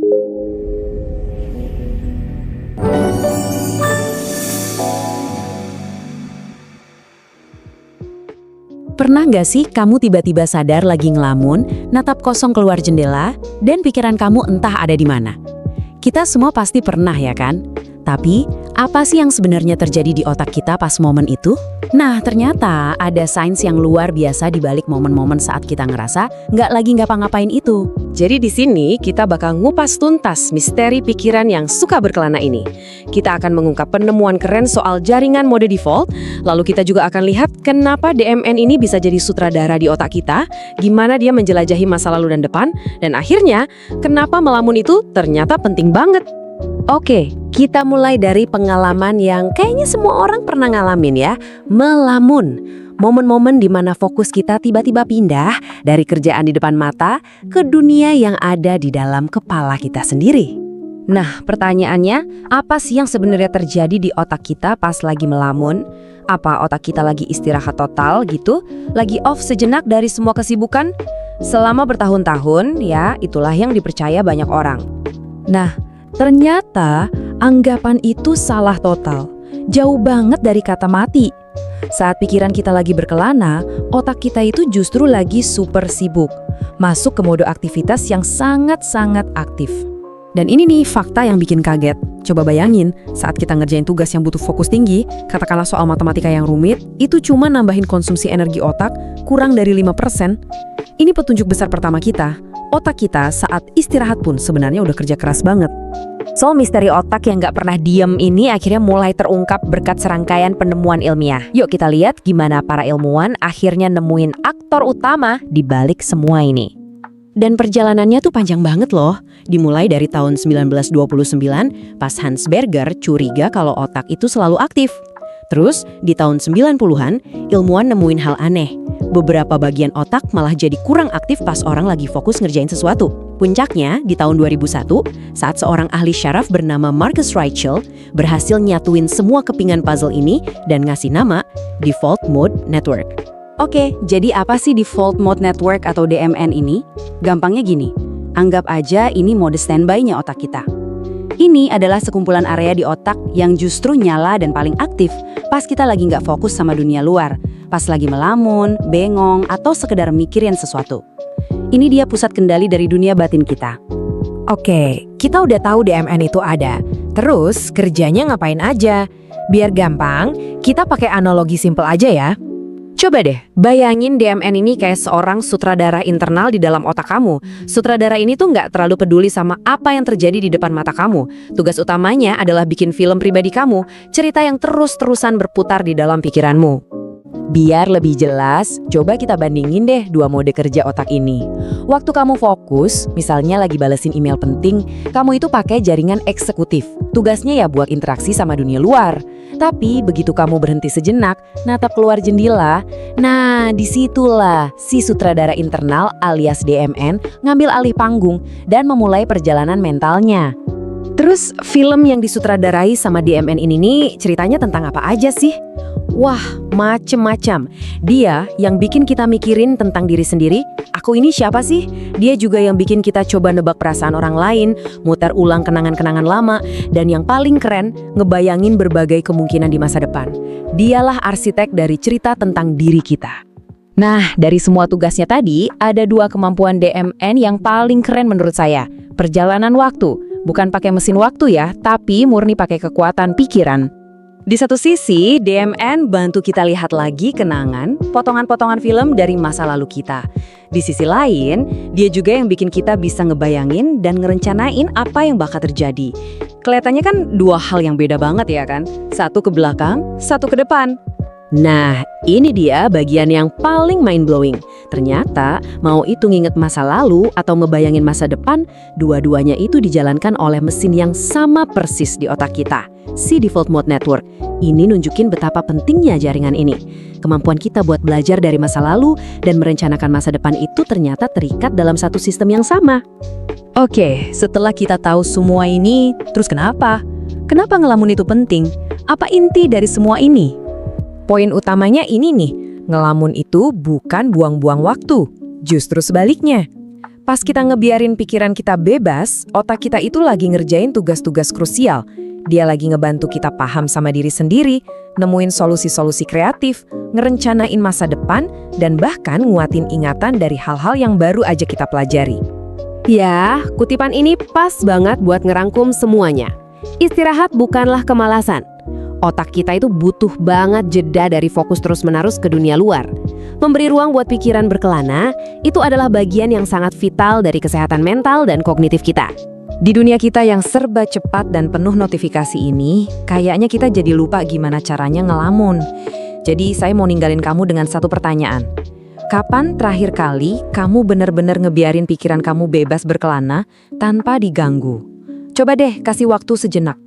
Pernah nggak sih kamu tiba-tiba sadar lagi ngelamun, natap kosong keluar jendela, dan pikiran kamu entah ada di mana? Kita semua pasti pernah ya kan? Tapi, apa sih yang sebenarnya terjadi di otak kita pas momen itu? Nah, ternyata ada sains yang luar biasa di balik momen-momen saat kita ngerasa nggak lagi ngapa-ngapain itu. Jadi di sini kita bakal ngupas tuntas misteri pikiran yang suka berkelana ini. Kita akan mengungkap penemuan keren soal jaringan mode default, lalu kita juga akan lihat kenapa DMN ini bisa jadi sutradara di otak kita, gimana dia menjelajahi masa lalu dan depan, dan akhirnya kenapa melamun itu ternyata penting banget. Oke, kita mulai dari pengalaman yang kayaknya semua orang pernah ngalamin ya, melamun. Momen-momen di mana fokus kita tiba-tiba pindah dari kerjaan di depan mata ke dunia yang ada di dalam kepala kita sendiri. Nah, pertanyaannya, apa sih yang sebenarnya terjadi di otak kita pas lagi melamun? Apa otak kita lagi istirahat total gitu? Lagi off sejenak dari semua kesibukan? Selama bertahun-tahun, ya itulah yang dipercaya banyak orang. Nah, ternyata anggapan itu salah total. Jauh banget dari kata mati. Saat pikiran kita lagi berkelana, otak kita itu justru lagi super sibuk. Masuk ke mode aktivitas yang sangat-sangat aktif. Dan ini nih fakta yang bikin kaget. Coba bayangin, saat kita ngerjain tugas yang butuh fokus tinggi, katakanlah soal matematika yang rumit, itu cuma nambahin konsumsi energi otak kurang dari 5%. Ini petunjuk besar pertama kita. Otak kita saat istirahat pun sebenarnya udah kerja keras banget. Soal misteri otak yang nggak pernah diem ini akhirnya mulai terungkap berkat serangkaian penemuan ilmiah. Yuk kita lihat gimana para ilmuwan akhirnya nemuin aktor utama di balik semua ini. Dan perjalanannya tuh panjang banget loh. Dimulai dari tahun 1929 pas Hans Berger curiga kalau otak itu selalu aktif. Terus di tahun 90-an ilmuwan nemuin hal aneh. Beberapa bagian otak malah jadi kurang aktif pas orang lagi fokus ngerjain sesuatu. Puncaknya di tahun 2001 saat seorang ahli syaraf bernama Marcus Reichel berhasil nyatuin semua kepingan puzzle ini dan ngasih nama Default Mode Network. Oke, jadi apa sih Default Mode Network atau DMN ini? Gampangnya gini, anggap aja ini mode standby-nya otak kita. Ini adalah sekumpulan area di otak yang justru nyala dan paling aktif pas kita lagi nggak fokus sama dunia luar, pas lagi melamun, bengong, atau sekedar mikirin sesuatu. Ini dia pusat kendali dari dunia batin kita. Oke, kita udah tahu DMN itu ada. Terus kerjanya ngapain aja? Biar gampang, kita pakai analogi simpel aja ya. Coba deh, bayangin DMN ini kayak seorang sutradara internal di dalam otak kamu. Sutradara ini tuh nggak terlalu peduli sama apa yang terjadi di depan mata kamu. Tugas utamanya adalah bikin film pribadi kamu, cerita yang terus-terusan berputar di dalam pikiranmu. Biar lebih jelas, coba kita bandingin deh dua mode kerja otak ini. Waktu kamu fokus, misalnya lagi balesin email penting, kamu itu pakai jaringan eksekutif. Tugasnya ya buat interaksi sama dunia luar. Tapi begitu kamu berhenti sejenak, natap keluar jendela, nah disitulah si sutradara internal alias DMN ngambil alih panggung dan memulai perjalanan mentalnya. Terus film yang disutradarai sama DMN ini nih ceritanya tentang apa aja sih? Wah, macem-macem. Dia yang bikin kita mikirin tentang diri sendiri, aku ini siapa sih? Dia juga yang bikin kita coba nebak perasaan orang lain, muter ulang kenangan-kenangan lama, dan yang paling keren, ngebayangin berbagai kemungkinan di masa depan. Dialah arsitek dari cerita tentang diri kita. Nah, dari semua tugasnya tadi, ada dua kemampuan DMN yang paling keren menurut saya. Perjalanan waktu, bukan pakai mesin waktu ya, tapi murni pakai kekuatan pikiran. Di satu sisi, DMN bantu kita lihat lagi kenangan, potongan-potongan film dari masa lalu kita. Di sisi lain, dia juga yang bikin kita bisa ngebayangin dan ngerencanain apa yang bakal terjadi. Kelihatannya kan dua hal yang beda banget ya kan? Satu ke belakang, satu ke depan. Nah, ini dia bagian yang paling mind-blowing. Ternyata, mau itu nginget masa lalu atau ngebayangin masa depan, dua-duanya itu dijalankan oleh mesin yang sama persis di otak kita, si Default Mode Network. Ini nunjukin betapa pentingnya jaringan ini. Kemampuan kita buat belajar dari masa lalu dan merencanakan masa depan itu ternyata terikat dalam satu sistem yang sama. Oke, setelah kita tahu semua ini, terus kenapa? Kenapa ngelamun itu penting? Apa inti dari semua ini? Poin utamanya ini nih, ngelamun itu bukan buang-buang waktu, justru sebaliknya. Pas kita ngebiarin pikiran kita bebas, otak kita itu lagi ngerjain tugas-tugas krusial. Dia lagi ngebantu kita paham sama diri sendiri, nemuin solusi-solusi kreatif, ngerencanain masa depan, dan bahkan nguatin ingatan dari hal-hal yang baru aja kita pelajari. Ya, kutipan ini pas banget buat ngerangkum semuanya. Istirahat bukanlah kemalasan. Otak kita itu butuh banget jeda dari fokus terus-menerus ke dunia luar. Memberi ruang buat pikiran berkelana, itu adalah bagian yang sangat vital dari kesehatan mental dan kognitif kita. Di dunia kita yang serba cepat dan penuh notifikasi ini, kayaknya kita jadi lupa gimana caranya ngelamun. Jadi saya mau ninggalin kamu dengan satu pertanyaan. Kapan terakhir kali kamu benar-benar ngebiarin pikiran kamu bebas berkelana tanpa diganggu? Coba deh kasih waktu sejenak.